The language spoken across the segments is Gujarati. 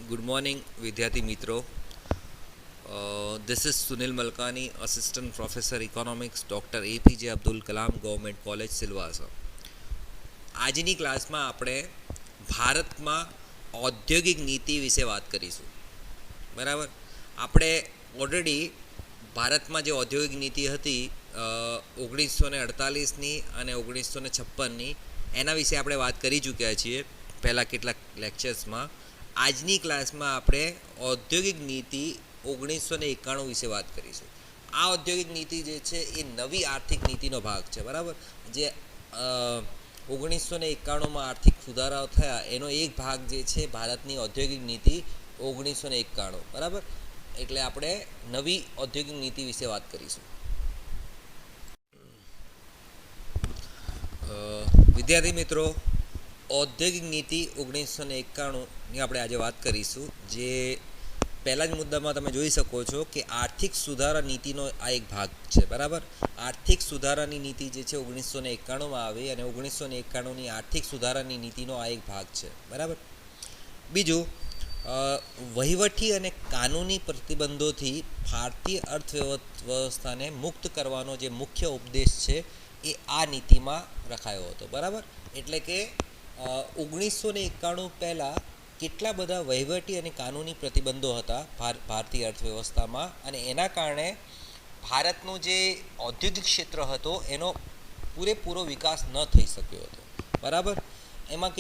Good morning, વિદ્યાર્થી મિત્રો. This is Sunil Malkani, Assistant Professor Economics, Dr. APJ Abdul Kalam Government College, Silvassa. આજની ક્લાસમાં આપણે ભારતમાં ઔદ્યોગિક નીતિ વિશે વાત કરીશું. બરાબર. આપણે ઓલરેડી ભારતમાં જે ઔદ્યોગિક નીતિ હતી 1948ની અને 1956ની એના વિશે આપણે વાત કરી ચૂક્યા છીએ પહેલાં કેટલાક લેક્ચર્સમાં. આજની ક્લાસમાં આપણે ઔદ્યોગિક નીતિ 1991 વિશે વાત કરીશું. આ ઔદ્યોગિક નીતિ જે છે એ નવી આર્થિક નીતિનો ભાગ છે. બરાબર. જે 1991માં આર્થિક સુધારાઓ થયા એનો એક ભાગ જે છે ભારતની ઔદ્યોગિક નીતિ 1991. બરાબર. એટલે આપણે નવી ઔદ્યોગિક નીતિ વિશે વાત કરીશું. વિદ્યાર્થી મિત્રો, ઔદ્યોગિક નીતિ 1991ની આપણે આજે વાત કરીશું. જે પહેલા જ મુદ્દામાં તમે જોઈ શકો છો કે આર્થિક સુધારા નીતિનો આ એક ભાગ છે. બરાબર. આર્થિક સુધારાની નીતિ જે છે 1991માં આવી અને 1991ની આર્થિક સુધારાની નીતિનો આ એક ભાગ છે. બરાબર. બીજું, વહીવટી અને કાનૂની પ્રતિબંધોથી ભારતીય અર્થવ્યવસ્થાને મુક્ત કરવાનો જે મુખ્ય ઉપદેશ છે એ આ નીતિમાં રખાયો હતો. બરાબર. એટલે કે 1991 પહેલાં કેટલા બધા વહીવટી અને કાનૂની પ્રતિબંધો હતા ભારતીય અર્થવ્યવસ્થામાં, અને એના કારણે ભારતનું જે ઔદ્યોગિક ક્ષેત્ર હતો એનો પૂરેપૂરો વિકાસ ન થઈ શક્યો હતો. બરાબર. એમાં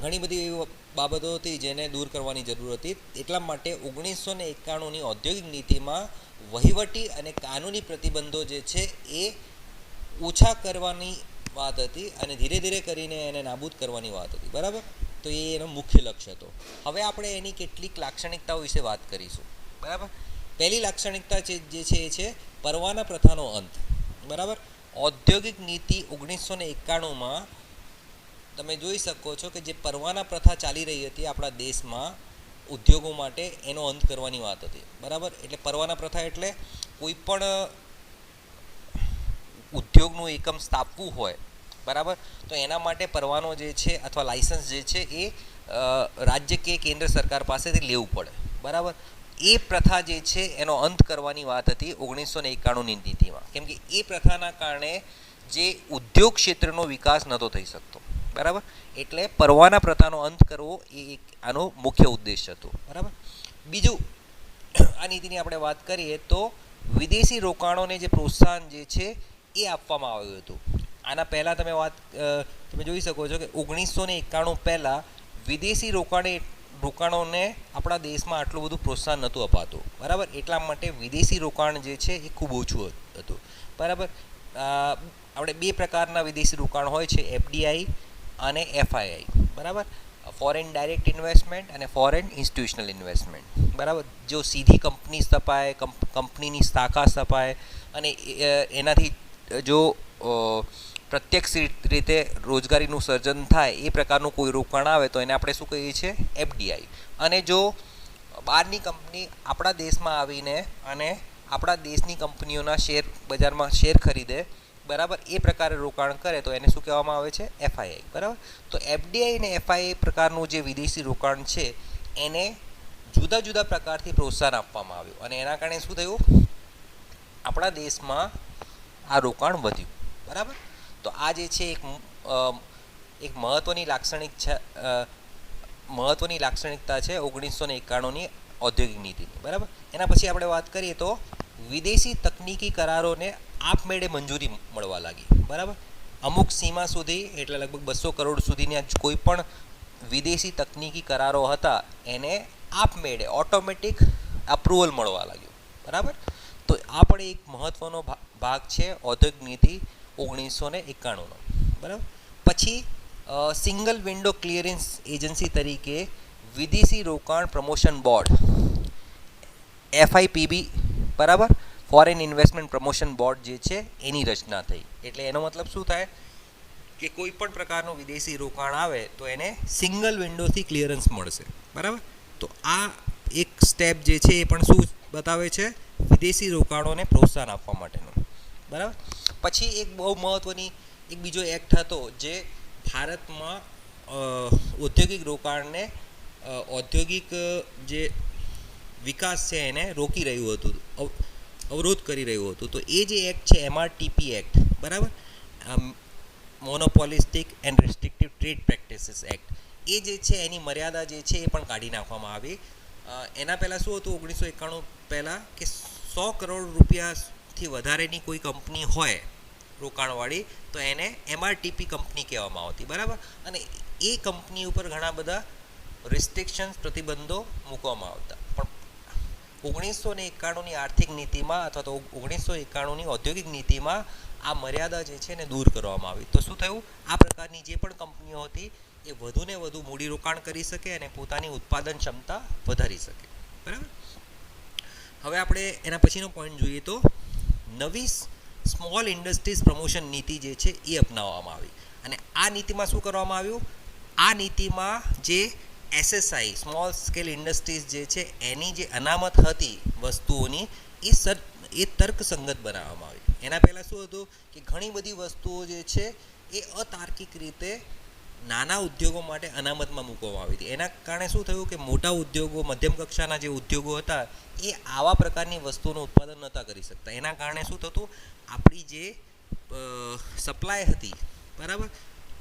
ઘણી બધી એવી બાબતો હતી જેને દૂર કરવાની જરૂર હતી. એટલા માટે 1991ની ઔદ્યોગિક નીતિમાં વહીવટી અને કાનૂની પ્રતિબંધો જે છે એ ઓછા કરવાની વાત હતી અને ધીરે ધીરે કરીને એને નાબૂદ કરવાની વાત હતી. બરાબર. તો એ એનો મુખ્ય લક્ષ્ય હતો. હવે આપણે એની કેટલીક લાક્ષણિકતાઓ વિશે વાત કરીશું. બરાબર. પહેલી લાક્ષણિકતા જે છે એ છે પરવાના પ્રથાનો અંત. બરાબર. ઔદ્યોગિક નીતિ 1991માં તમે જોઈ શકો છો કે જે પરવાના પ્રથા ચાલી રહી હતી આપણા દેશમાં ઉદ્યોગો માટે, એનો અંત કરવાની વાત હતી. બરાબર. એટલે પરવાના પ્રથા એટલે કોઈ પણ ઉદ્યોગનું એકમ સ્થાપવું હોય, બરાબર, તો એના માટે પરવાનો જે છે અથવા લાયસન્સ જે છે એ રાજ્ય કે કેન્દ્ર સરકાર પાસેથી લેવું પડે. બરાબર. એ પ્રથા જે છે એનો અંત કરવાની વાત હતી 1991ની નીતિમાં. કેમ કે એ પ્રથાના કારણે જે ઉદ્યોગ ક્ષેત્રનો વિકાસ નહોતો થઈ શકતો. બરાબર. એટલે પરવાના પ્રથાનો અંત કરવો એ એક આનો મુખ્ય ઉદ્દેશ હતો. બરાબર. બીજું, આ નીતિની આપણે વાત કરીએ તો વિદેશી રોકાણોને જે પ્રોત્સાહન જે છે એ આપવામાં આવ્યું હતું. આના પહેલાં તમે જોઈ શકો છો કે 1991 પહેલાં વિદેશી રોકાણોને આપણા દેશમાં આટલું બધું પ્રોત્સાહન નહોતું અપાતું. બરાબર. એટલા માટે વિદેશી રોકાણ જે છે એ ખૂબ ઓછું હતું. બરાબર. આપણે બે પ્રકારના વિદેશી રોકાણ હોય છે, FDI અને FII. બરાબર. ફોરેન ડાયરેક્ટ ઇન્વેસ્ટમેન્ટ અને ફોરેન ઇન્સ્ટિટ્યુશનલ ઇન્વેસ્ટમેન્ટ. બરાબર. જો સીધી કંપની સ્થપાય, કંપનીની શાખા સ્થપાય અને એનાથી જો પ્રત્યક્ષ રીતે રોજગારીનું સર્જન થાય એ પ્રકારનું કોઈ રોકાણ આવે તો એને આપણે શું કહીએ છીએ? FDI. અને જો બહારની કંપની આપણા દેશમાં આવીને અને આપણા દેશની કંપનીઓના શેર બજારમાં શેર ખરીદે, બરાબર, એ પ્રકારે રોકાણ કરે તો એને શું કહેવામાં આવે છે? FII. બરાબર. તો FDI અને FII પ્રકારનું જે વિદેશી રોકાણ છે એને જુદા જુદા પ્રકારથી પ્રોત્સાહન આપવામાં આવ્યું અને એના કારણે શું થયું? આપણા દેશમાં આ રોકાણ વધ્યું. બરાબર. તો આ જે છે એક મહત્ત્વની લાક્ષણિકતા છે 1991ની ઔદ્યોગિક નીતિની. બરાબર. એના પછી આપણે વાત કરીએ તો વિદેશી તકનીકી કરારોને આપમેળે મંજૂરી મળવા લાગી. બરાબર. અમુક સીમા સુધી, એટલે લગભગ 200 કરોડ સુધીના કોઈ પણ વિદેશી તકનીકી કરારો હતા એને આપમેળે ઓટોમેટિક અપ્રુવલ મળવા લાગ્યું. બરાબર. તો આ પણ એક મહત્ત્વનો ભાગ છે ઔદ્યોગિક નીતિ 1991નો. બરાબર. પછી સિંગલ વિન્ડો ક્લિયરન્સ એજન્સી તરીકે વિદેશી રોકાણ પ્રમોશન બોર્ડ, FIPB, બરાબર, ફોરેન ઇન્વેસ્ટમેન્ટ પ્રમોશન બોર્ડ જે છે એની રચના થઈ. એટલે એનો મતલબ શું થાય કે કોઈ પણ પ્રકારનું વિદેશી રોકાણ આવે તો એને સિંગલ વિન્ડોથી ક્લિયરન્સ મળશે. બરાબર. તો આ એક સ્ટેપ જે છે એ પણ શું બતાવે છે? વિદેશી રોકાણોને પ્રોત્સાહન આપવા માટેનું. બરાબર. પછી એક બહુ મહત્ત્વની એક બીજો એક્ટ હતો જે ભારતમાં ઔદ્યોગિક રોકાણને ઔદ્યોગિક જે વિકાસ છે એને રોકી રહ્યું હતું, અવરોધ કરી રહ્યું હતું. તો એ જે એક્ટ છે MRTP એક્ટ, બરાબર, મોનોપોલિસ્ટિક એન્ડ રિસ્ટ્રિક્ટિવ ટ્રેડ પ્રેક્ટિસીસ એક્ટ, એ જે છે એની મર્યાદા જે છે એ પણ કાઢી નાખવામાં આવી. એના પહેલાં શું હતું 1991 પહેલાં કે 100 કરોડ રૂપિયાથી વધારેની કોઈ કંપની હોય રોકાણવાળી તો એને MRTP કંપની કહેવામાં આવતી, બરાબર. અને એ કંપની ઉપર ઘણા બધા રિસ્ટ્રિક્શન્સ, પ્રતિબંધો મૂકવામાં આવતા. પણ 1991ની આર્થિક નીતિમાં અથવા તો 1991ની ઔદ્યોગિક નીતિમાં આ મર્યાદા જે છે એને દૂર કરવામાં આવી. તો શું થયું, આ પ્રકારની જે પણ કંપનીઓ હતી એ વધુને વધુ મૂડીરોકાણ કરી શકે અને પોતાની ઉત્પાદન ક્ષમતા વધારી શકે, બરાબર. હવે આપણે એના પછીનો પોઈન્ટ જોઈએ તો નવી સ્મોલ ઇન્ડસ્ટ્રીઝ પ્રમોશન નીતિ જે છે એ અપનાવવામાં આવી. અને આ નીતિમાં શું કરવામાં આવ્યું, આ નીતિમાં જે SSI સ્મોલ સ્કેલ ઇન્ડસ્ટ્રીઝ જે છે એની જે અનામત હતી વસ્તુઓની એ તર્કસંગત બનાવવામાં આવી. એના પહેલાં શું હતું કે ઘણી બધી વસ્તુઓ જે છે એ અતાર્કિક રીતે નાના ઉદ્યોગો માટે અનામતમાં મૂકવામાં આવી હતી. એના કારણે શું થયું કે મોટા ઉદ્યોગો, મધ્યમ કક્ષાના જે ઉદ્યોગો હતા એ આવા પ્રકારની વસ્તુઓનું ઉત્પાદન નહોતા કરી શકતા. એના કારણે શું થતું, આપણી જે સપ્લાય હતી, બરાબર,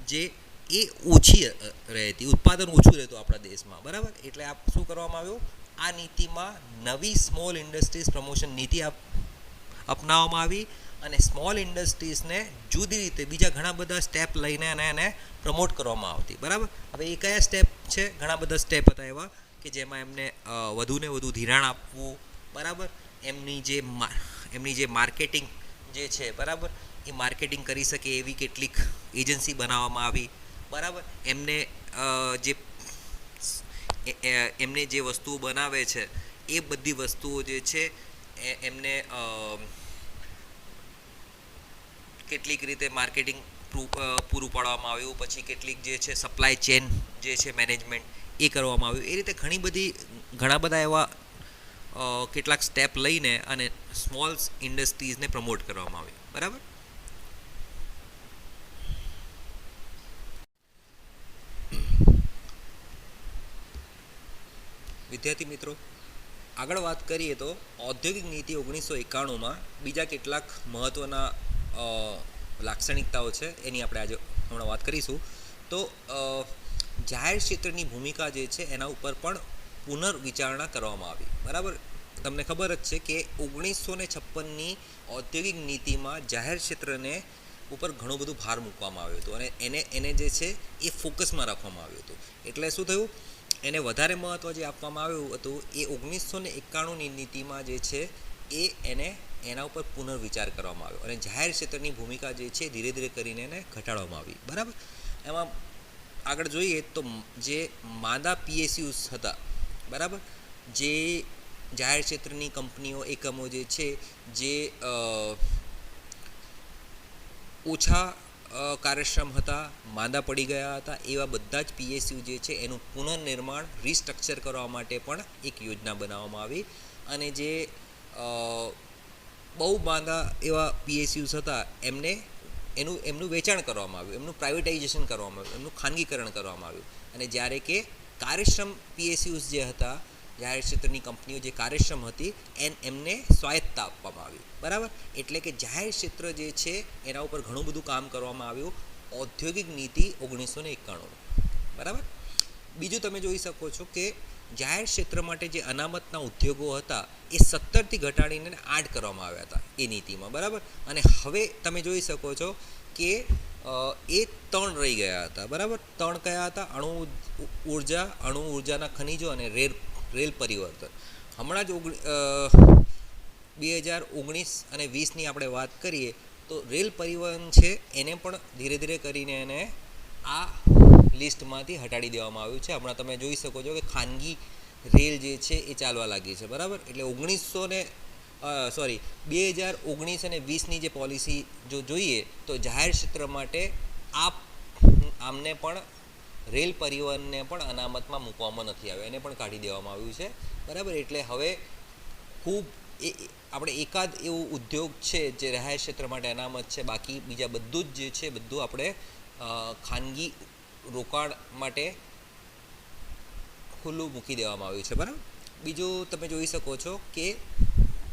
જે એ ઓછી રહેતી, ઉત્પાદન ઓછું રહેતું આપણા દેશમાં, બરાબર. એટલે આ શું કરવામાં આવ્યું, આ નીતિમાં નવી સ્મોલ ઇન્ડસ્ટ્રીઝ પ્રમોશન નીતિ અપનાવવામાં આવી અને સ્મોલ ઇન્ડસ્ટ્રીઝને જુદી રીતે બીજા ઘણા બધા સ્ટેપ લઈને એને પ્રમોટ કરવામાં આવતી, બરાબર. હવે એ કયા સ્ટેપ છે, ઘણા બધા સ્ટેપ હતા એવા કે જેમાં એમને વધુને વધુ ધિરાણ આપવું, બરાબર, એમની જે માર્કેટિંગ જે છે, બરાબર, એ માર્કેટિંગ કરી શકે એવી કેટલીક એજન્સી બનાવવામાં આવી, બરાબર. એમને જે વસ્તુઓ બનાવે છે એ બધી વસ્તુઓ જે છે એમને કેટલીક રીતે માર્કેટિંગ પૂરું પાડવામાં આવ્યું. પછી કેટલીક જે છે સપ્લાય ચેન જે છે મેનેજમેન્ટ એ કરવામાં આવ્યું. એ રીતે ઘણા બધા એવા કેટલાક સ્ટેપ લઈને અને સ્મોલ ઇન્ડસ્ટ્રીઝને પ્રમોટ કરવામાં આવી, બરાબર. વિદ્યાર્થી મિત્રો, આગળ વાત કરીએ તો ઔદ્યોગિક નીતિ 1991માં બીજા કેટલાક મહત્ત્વના લાક્ષણિકતાઓ છે એની આપણે આજે હમણાં વાત કરીશું. તો જાહેર ક્ષેત્રની ભૂમિકા જે છે એના ઉપર પણ પુનર્વિચારણા કરવામાં આવી, બરાબર. તમને ખબર જ છે કે 1956ની ઔદ્યોગિક નીતિમાં જાહેર ક્ષેત્રને ઉપર ઘણું બધું ભાર મૂકવામાં આવ્યું હતું અને એને જે છે એ ફોકસમાં રાખવામાં આવ્યું હતું. એટલે શું થયું, એને વધારે મહત્ત્વ જે આપવામાં આવ્યું હતું એ 1991ની નીતિમાં જે છે એના ઉપર પુનર્વિચાર કરવામાં આવ્યો અને જાહેર ક્ષેત્રની ભૂમિકા જે છે ધીરે ધીરે કરીને એને ઘટાડવામાં આવી, બરાબર. એમાં આગળ જોઈએ તો જે માંદા PSUs હતા, બરાબર, જે જાહેર ક્ષેત્રની કંપનીઓ, એકમો જે છે જે ઓછા કાર્યક્ષમ હતા, માંદા પડી ગયા હતા, એવા બધા જ PSU જે છે એનું પુનર્નિર્માણ, રિસ્ટ્રક્ચર કરવા માટે પણ એક યોજના બનાવવામાં આવી. અને જે બહુ માંદા એવા PSUs હતા એમનું વેચાણ કરવામાં આવ્યું, એમનું પ્રાઇવેટાઇઝેશન કરવામાં આવ્યું, એમનું ખાનગીકરણ કરવામાં આવ્યું. અને જ્યારે કે કાર્યક્ષમ PSUs જે હતા, જાહેર ક્ષેત્રની કંપનીઓ જે કાર્યક્ષમ હતી એમને સ્વાયત્તતા આપવામાં આવી, બરાબર. એટલે કે જાહેર ક્ષેત્ર જે છે એના ઉપર ઘણું બધું કામ કરવામાં આવ્યું ઔદ્યોગિક નીતિ 1991, બરાબર. બીજું તમે જોઈ શકો છો કે જાહેર ક્ષેત્ર માટે જે અનામતના ઉદ્યોગો હતા એ 17થી ઘટાડીને 8 કરવામાં આવ્યા હતા એ નીતિમાં, બરાબર. અને હવે તમે જોઈ શકો છો કે એ 3 રહી ગયા હતા, બરાબર. 3 કયા હતા, અણુ ઉર્જાના ખનિજો અને રેલ પરિવર્તન. હમણાં જ 2019 અને 20ની આપણે વાત કરીએ તો રેલ પરિવહન છે એને પણ ધીરે ધીરે કરીને એને આ લિસ્ટમાંથી હટાડી દેવામાં આવ્યું છે. હમણાં તમે જોઈ શકો છો કે ખાનગી રેલ જે છે એ ચાલવા લાગી છે, બરાબર. એટલે 2019 અને 20ની જે પોલિસી જો જોઈએ તો જાહેર ક્ષેત્ર માટે આમને પણ રેલ પરિવહનને પણ અનામતમાં મૂકવામાં નથી આવ્યો, એને પણ કાઢી દેવામાં આવ્યું છે, બરાબર. એટલે હવે ખૂબ આપણે એકાદ એવું ઉદ્યોગ છે જે જાહેર ક્ષેત્ર માટે અનામત છે, બાકી બીજા બધું જ જે છે બધું આપણે ખાનગી રોકાણ માટે ખુલ્લું મૂકી દેવામાં આવ્યું છે. બરાબર. બીજું તમે જોઈ શકો છો કે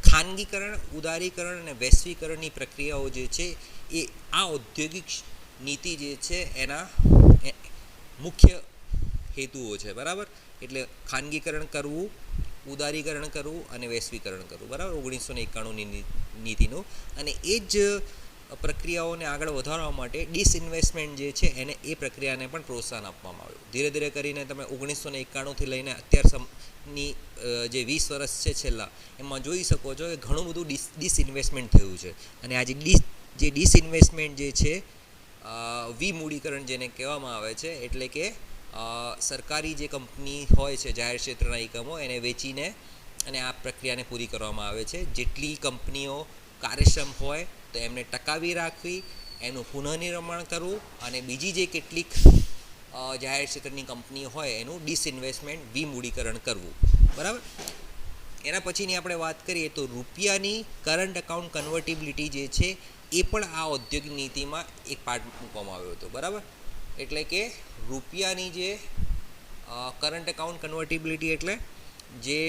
ખાનગીકરણ, ઉદારીકરણ અને વૈશ્વિકરણની પ્રક્રિયાઓ જે છે એ આ ઔદ્યોગિક નીતિ જે છે એના મુખ્ય હેતુઓ છે. બરાબર. એટલે ખાનગીકરણ કરવું, ઉદારીકરણ કરવું અને વૈશ્વિકરણ કરવું. બરાબર. 1991ની નીતિનું. અને એ જ પ્રક્રિયાઓને આગળ વધારવા માટે ડિસઇન્વેસ્ટમેન્ટ જે છે એને એ પ્રક્રિયાને પણ પ્રોત્સાહન આપવામાં આવ્યું. ધીરે ધીરે કરીને તમે 1991થી લઈને અત્યારની જે 20 વર્ષ છે છેલ્લા, એમાં જોઈ શકો છો કે ઘણું બધું ડિસઇન્વેસ્ટમેન્ટ થયું છે. અને આ જે ડિસઇન્વેસ્ટમેન્ટ જે છે વિમૂડીકરણ જેને કહેવામાં આવે છે, એટલે કે સરકારી જે કંપની હોય છે, જાહેર ક્ષેત્રના એકમો, એને વેચીને અને આ પ્રક્રિયાને પૂરી કરવામાં આવે છે. જેટલી કંપનીઓ કાર્યક્ષમ હોય તો એમને ટકાવી રાખવી, એનું પુનઃનિર્માણ કરવું અને બીજી જે કેટલીક જાહેર ક્ષેત્રની કંપનીઓ હોય એનું ડિસઇન્વેસ્ટમેન્ટ, વિમૂડીકરણ કરવું. બરાબર. એના પછીની આપણે વાત કરીએ તો રૂપિયાની કરંટ અકાઉન્ટ કન્વર્ટિબિલિટી જે છે એ પણ આ ઔદ્યોગિક નીતિમાં એક પાર્ટ મૂકવામાં આવ્યો હતો. બરાબર. એટલે કે રૂપિયાની જે કરંટ અકાઉન્ટ કન્વર્ટિબિલિટી એટલે જે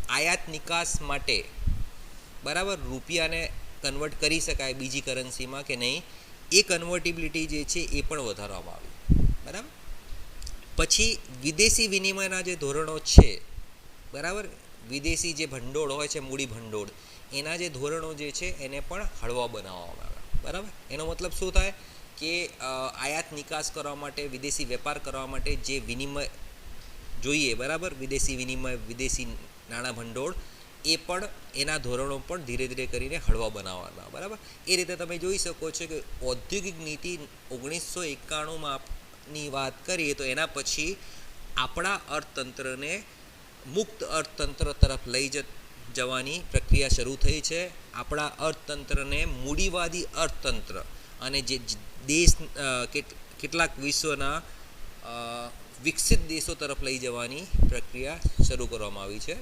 આયાત નિકાસ માટે, બરાબર, રૂપિયાને કન્વર્ટ કરી શકાય બીજી કરન્સીમાં કે નહીં, એ કન્વર્ટિબિલિટી જે છે એ પણ વધારવામાં આવી. બરાબર. પછી વિદેશી વિનિમયના જે ધોરણો છે, બરાબર, વિદેશી જે ભંડોળ હોય છે, મૂડી ભંડોળ, એના જે ધોરણો જે છે એને પણ હળવા બનાવવામાં આવ્યા. બરાબર. એનો મતલબ શું થાય કે આયાત નિકાસ કરવા માટે, વિદેશી વેપાર કરવા માટે જે વિનિમય જોઈએ, બરાબર, વિદેશી વિનિમય, વિદેશી નાણાં ભંડોળ, એ પણ એના ધોરણો પણ ધીરે ધીરે કરીને હળવા બનાવવાના. બરાબર. એ રીતે તમે જોઈ શકો છો કે ઔદ્યોગિક નીતિ 1991ની વાત કરીએ તો એના પછી આપણા અર્થતંત્રને મુક્ત અર્થતંત્ર તરફ લઈ જવાની પ્રક્રિયા શરૂ થઈ છે. આપણા અર્થતંત્રને મૂડીવાદી અર્થતંત્ર અને જે દેશ કેટલાક વિશ્વના વિકસિત દેશો તરફ લઈ જવાની પ્રક્રિયા શરૂ કરવામાં આવી છે.